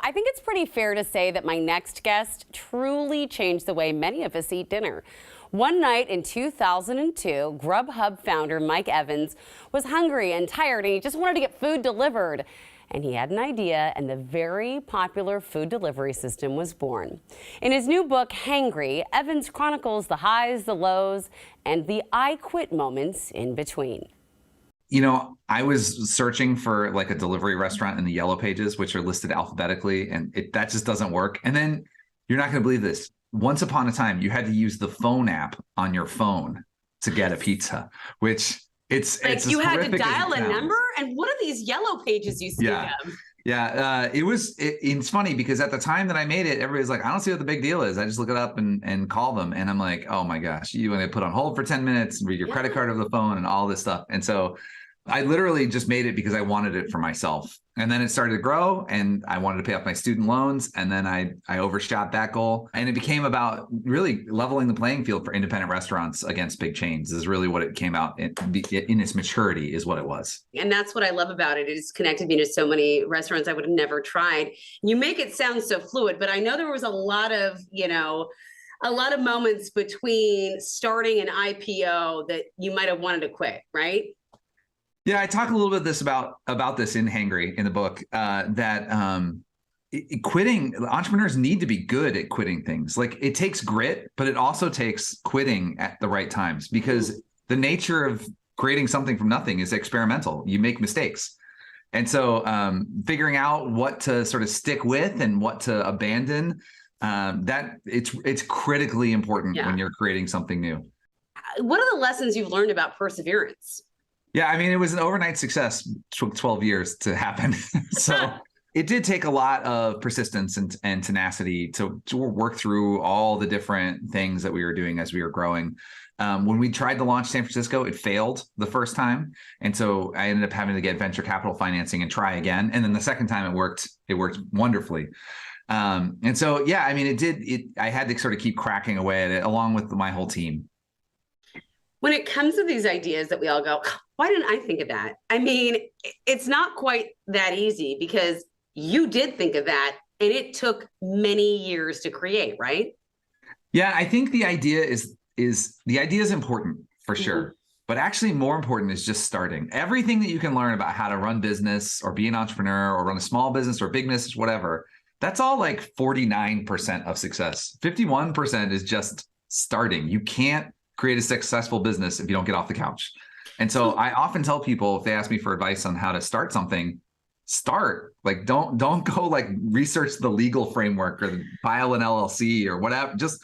I think it's pretty fair to say that my next guest truly changed the way many of us eat dinner. One night in 2002, GrubHub founder Mike Evans was hungry and tired, and he just wanted to get food delivered. And he had an idea, and the very popular food delivery system was born. In his new book, Hangry, Evans chronicles the highs, the lows, and the I quit moments in between. You know, I was searching for like a delivery restaurant in the yellow pages, which are listed alphabetically, and that just doesn't work. And then you're not going to believe this. Once upon a time, you had to use the phone app on your phone to get a pizza, which it's you had to dial a sounds. number. And what are these yellow pages you speak of? Yeah, it's funny because at the time that I made it, everybody's like, I don't see what the big deal is. I just look it up and call them. And I'm like, oh my gosh, you want to put on hold for 10 minutes and read your credit card over the phone and all this stuff. And so I literally just made it because I wanted it for myself. And then it started to grow and I wanted to pay off my student loans. And then I overshot that goal. And it became about really leveling the playing field for independent restaurants against big chains is really what it came out in its maturity is what it was. And that's what I love about it. It's connected me to so many restaurants I would have never tried. You make it sound so fluid, but I know there was a lot of moments between starting an IPO that you might have wanted to quit, right? Yeah, I talk a little bit about this in Hangry in the book, quitting, entrepreneurs need to be good at quitting things. Like it takes grit, but it also takes quitting at the right times because the nature of creating something from nothing is experimental. You make mistakes. And so figuring out what to sort of stick with and what to abandon, it's critically important when you're creating something new. What are the lessons you've learned about perseverance? Yeah, I mean, it was an overnight success, took 12 years to happen. So it did take a lot of persistence and tenacity to work through all the different things that we were doing as we were growing. When we tried to launch San Francisco, it failed the first time. And so I ended up having to get venture capital financing and try again. And then the second time it worked wonderfully. And so, yeah, I mean, I had to sort of keep cracking away at it along with my whole team. When it comes to these ideas that we all go, why didn't I think of that? I mean, it's not quite that easy because you did think of that and it took many years to create, right? Yeah, I think the idea is important for sure. But actually more important is just starting. Everything that you can learn about how to run business or be an entrepreneur or run a small business or big business, whatever, that's all like 49% of success. 51% is just starting. You can't create a successful business if you don't get off the couch. And so I often tell people if they ask me for advice on how to start something, start. Like don't go like research the legal framework or file an LLC or whatever. Just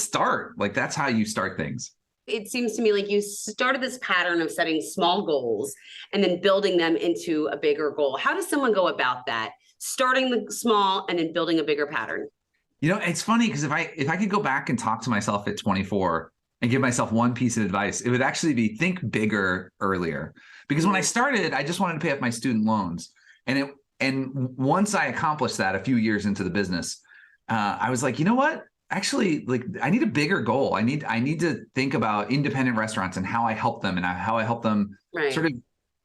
start. Like that's how you start things. It seems to me like you started this pattern of setting small goals and then building them into a bigger goal. How does someone go about that? Starting the small and then building a bigger pattern. You know, it's funny because if I could go back and talk to myself at 24 and give myself one piece of advice, it would actually be think bigger earlier. Because when I started, I just wanted to pay off my student loans. And once I accomplished that a few years into the business, I was like, you know what? Actually, like I need a bigger goal. I need to think about independent restaurants and how I help them and how I help them sort of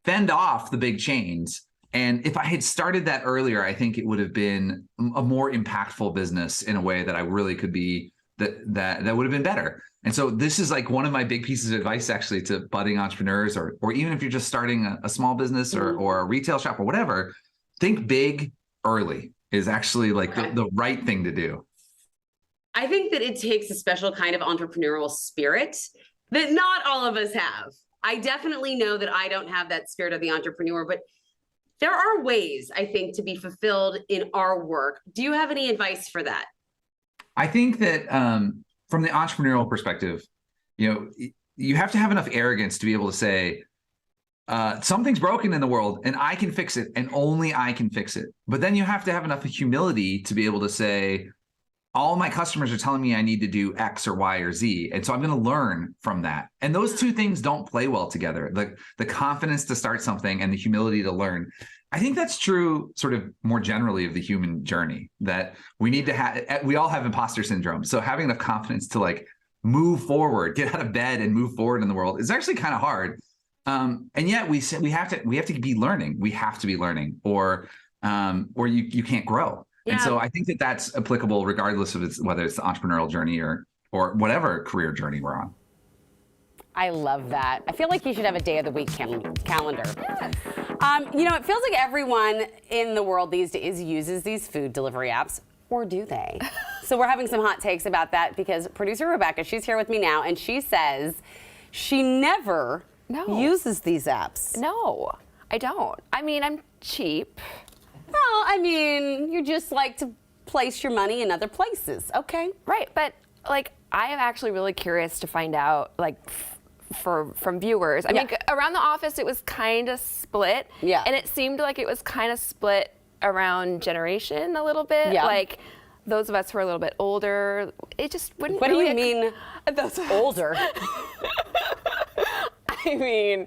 fend off the big chains. And if I had started that earlier, I think it would have been a more impactful business in a way that I really could be that would have been better. And so this is like one of my big pieces of advice actually to budding entrepreneurs or even if you're just starting a small business or a retail shop or whatever, think big early is actually like the right thing to do. I think that it takes a special kind of entrepreneurial spirit that not all of us have. I definitely know that I don't have that spirit of the entrepreneur, but there are ways, I think, to be fulfilled in our work. Do you have any advice for that? I think that from the entrepreneurial perspective, you know, you have to have enough arrogance to be able to say, something's broken in the world and I can fix it and only I can fix it. But then you have to have enough humility to be able to say, all my customers are telling me I need to do X or Y or Z. And so I'm going to learn from that. And those two things don't play well together. Like the confidence to start something and the humility to learn. I think that's true sort of more generally of the human journey that we need to have. We all have imposter syndrome. So having enough confidence to like move forward, get out of bed and move forward in the world is actually kind of hard. And yet we have to be learning. We have to be learning or you can't grow. And Yeah. so I think that that's applicable regardless of whether it's the entrepreneurial journey or whatever career journey we're on. I love that. I feel like you should have a day of the week calendar. It feels like everyone in the world these days uses these food delivery apps, or do they? So we're having some hot takes about that because producer Rebecca, she's here with me now, and she says she never uses these apps. No, I don't. I mean, I'm cheap. Well, I mean, you just like to place your money in other places. Okay. Right, but like I am actually really curious to find out like from viewers. I mean, around the office it was kind of split. Yeah. And it seemed like it was kind of split around generation a little bit. Yeah. Like those of us who are a little bit older, it just wouldn't What really do you mean those of us- older? I mean,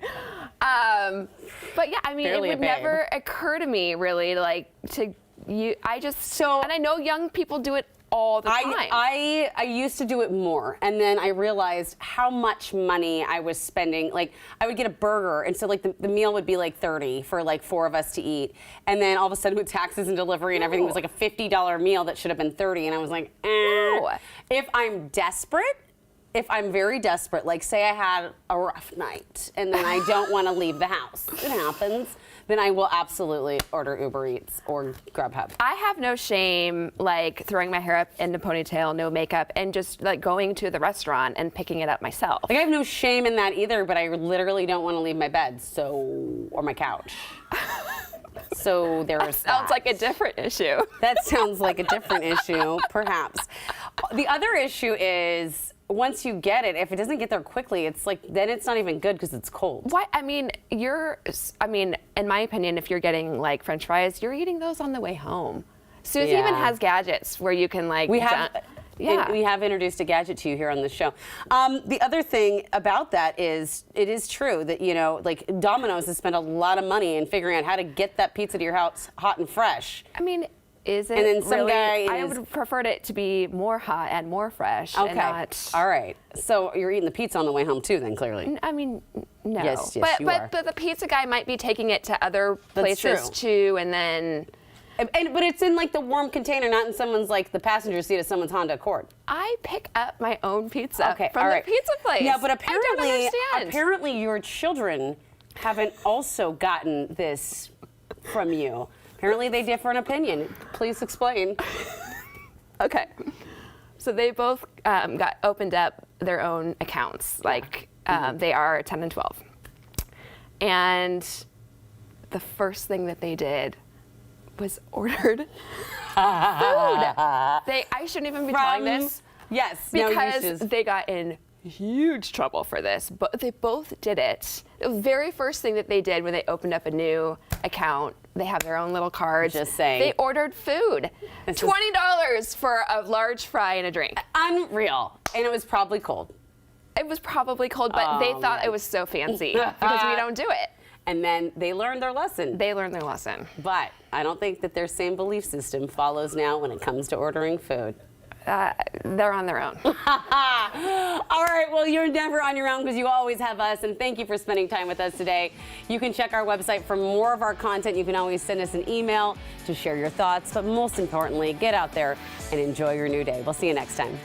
but yeah, I mean, Barely it a would babe. never occur to me really like to you. And I know young people do it all the time. I used to do it more, and then I realized how much money I was spending. Like, I would get a burger, and so like the meal would be like $30 for like 4 of us to eat, and then all of a sudden with taxes and delivery and everything, it was like a $50 meal that should have been $30, and I was like, No. If I'm desperate. If I'm very desperate, like say I had a rough night and then I don't want to leave the house, it happens, then I will absolutely order Uber Eats or GrubHub. I have no shame like throwing my hair up in a ponytail, no makeup, and just like going to the restaurant and picking it up myself. Like I have no shame in that either, but I literally don't want to leave my bed, or my couch. So there's Sounds like a different issue. That sounds like a different issue, perhaps. The other issue is once you get it, if it doesn't get there quickly, it's like then it's not even good because it's cold. What? I mean, in my opinion, if you're getting like French fries, you're eating those on the way home. Susie even has gadgets where you can like. We have introduced a gadget to you here on the show. The other thing about that is it is true that, like Domino's has spent a lot of money in figuring out how to get that pizza to your house hot and fresh. I mean, is it And then some really? guy I would prefer it to be more hot and more fresh. Okay. And not, all right. So you're eating the pizza on the way home too, then clearly. I mean, no. Yes, but you are. but the pizza guy might be taking it to other That's places true. too, and then. But it's in like the warm container, not in someone's like the passenger seat of someone's Honda Accord. I pick up my own pizza Okay, from all the right. pizza place. Yeah, but I don't understand. apparently your children haven't also gotten this from you. Apparently they differ in opinion. Please explain. Okay. So they both got opened up their own accounts. Like they are 10 and 12. And the first thing that they did was ordered food. I shouldn't even be telling this. Yes, Because they got in huge trouble for this, but they both did it. The very first thing that they did when they opened up a new account, they have their own little cards. Just saying. They ordered food. $20 for a large fry and a drink. Unreal. And it was probably cold. It was probably cold, but they thought it was so fancy because we don't do it. And then they learned their lesson. They learned their lesson. But I don't think that their same belief system follows now when it comes to ordering food. They're on their own. All right, well, you're never on your own because you always have us, and thank you for spending time with us today. You can check our website for more of our content. You can always send us an email to share your thoughts, but most importantly, get out there and enjoy your new day. We'll see you next time.